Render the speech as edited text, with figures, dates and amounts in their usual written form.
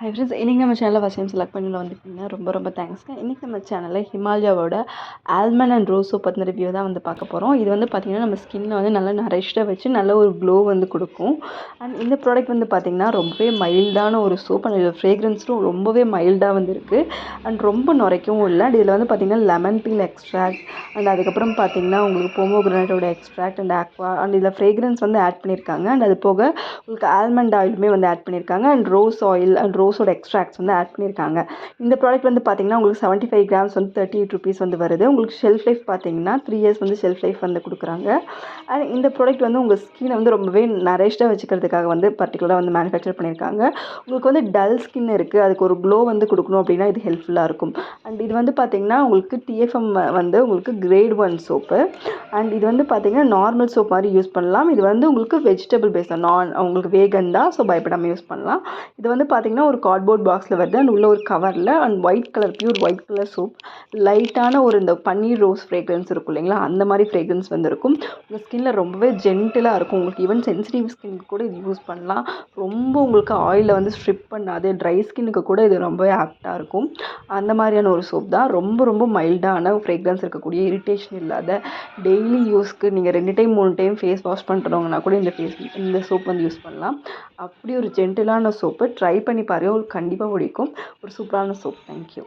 Hi friends, இன்றைக்கி நம்ம சேனலில் ஃபஸ்ட் டைம் செலக்ட் பண்ணி வந்துருக்கீங்க. ரொம்ப ரொம்ப தேங்க்ஸ்ங்க. இன்றைக்கி நம்ம சேனலில் ஹிமாலயாவோட ஆல்மண்ட் அண்ட் ரோஸ் சோப் பற்றின ரிவ்யூ தான் வந்து பார்க்க போகிறோம். இது வந்து பார்த்திங்கன்னா நம்ம ஸ்கின்னை வந்து நல்லா நரிஷ்டாக வச்சு நல்ல ஒரு க்ளோ வந்து கொடுக்கும். அண்ட் இந்த ப்ராடக்ட் வந்து பார்த்திங்கன்னா ரொம்பவே மைல்டான ஒரு சோப். அண்ட் இது ஃப்ரேக்ரன்ஸும் ரொம்பவே மைல்டாக வந்து இருக்குது. அண்ட் ரொம்ப நுரைக்கவும் இல்லை. அண்ட் இதில் வந்து பார்த்திங்கன்னா லெமன் பீல் எக்ஸ்ட்ராக்ட் அண்ட் அதுக்கப்புறம் பார்த்திங்கன்னா உங்களுக்கு போமோகிரானேட்டோட எக்ஸ்ட்ராக்ட் அண்ட் ஆக்வா அண்ட் இதில் ஃப்ரேக்ரன்ஸ் வந்து ஆட் பண்ணியிருக்காங்க. அண்ட் அது போக உங்களுக்கு ஆல்மண்ட் ஆயிலுமே வந்து ஆட் பண்ணியிருக்காங்க. அண்ட் ரோஸ் ஆயில் அண்ட் ரோஸோட எக்ஸ்ட்ராக்ட்ஸ் வந்து ஆட் பண்ணியிருக்காங்க. இந்த ப்ராடக்ட் வந்து பார்த்திங்கன்னா உங்களுக்கு 75 கிராம்ஸ் வந்து 38 ருபீஸ் வந்து வருது. உங்களுக்கு ஷெல்ஃப் லைஃப் பார்த்திங்கன்னா 3 இயர்ஸ் வந்து ஷெல்ஃப் லைஃப் வந்து கொடுக்குறாங்க. அண்ட் இந்த ப்ராடக்ட் வந்து உங்கள் ஸ்கினை வந்து ரொம்பவே நரிஷ்டாக வச்சுக்கிறதுக்காக வந்து பர்டிகுலராக வந்து மேனுஃபேக்சர் பண்ணியிருக்காங்க. உங்களுக்கு வந்து டல் ஸ்கின் இருக்குது, அதுக்கு ஒரு க்ளோ வந்து கொடுக்கணும் அப்படின்னா இது ஹெல்ப்ஃபுல்லாக இருக்கும். அண்ட் இது வந்து பார்த்திங்கன்னா உங்களுக்கு டிஎஃப்எம் வந்து உங்களுக்கு கிரேட் 1 சோப்பு. அண்ட் இது வந்து பார்த்திங்கன்னா நார்மல் சோப் மாதிரி யூஸ் பண்ணலாம். இது வந்து உங்களுக்கு வெஜிடபிள் பேஸ் தான், உங்களுக்கு வேகன் தான், ஸோ பயப்படாமல் யூஸ் பண்ணலாம். இது வந்து பார்த்திங்கன்னா ஒரு கார்ட்போர்ட் பாக்ஸில் வருது. அண்ட் உள்ள ஒரு கவரில் and white colour pure white colour soap லைட்டான ஒரு இந்த பன்னீர் ரோஸ் ஃப்ரேக்ரன்ஸ் இருக்கும் இல்லைங்களா, அந்த மாதிரி ஃப்ரேக்ரன்ஸ் வந்து இருக்கும். உங்கள் ஸ்கின்னில் ரொம்பவே ஜென்டிலாக இருக்கும். உங்களுக்கு ஈவன் சென்சிட்டிவ் ஸ்கின்னுக்கு கூட இது யூஸ் பண்ணலாம். ரொம்ப உங்களுக்கு ஆயிலில் வந்து ஸ்ட்ரிப் பண்ணாது. ட்ரை ஸ்கின்னுக்கு கூட இது ரொம்பவே ஆப்டாக இருக்கும். அந்த மாதிரியான ஒரு சோப் தான். ரொம்ப ரொம்ப மைல்டான ஃப்ரேக்ரன்ஸ் இருக்கக்கூடிய, இரிட்டேஷன் இல்லாத, டெய்லி யூஸ்க்கு நீங்கள் 2 டைம் 3 டைம் ஃபேஸ் வாஷ் பண்ணுறவங்கன்னா கூட இந்த சோப் வந்து யூஸ் பண்ணலாம். அப்படி ஒரு ஜென்டிலான சோப்பு ட்ரை பண்ணி பாருங்கள், உங்களுக்கு கண்டிப்பாக பிடிக்கும். ஒரு சூப்பரான சோப். தேங்க்யூ.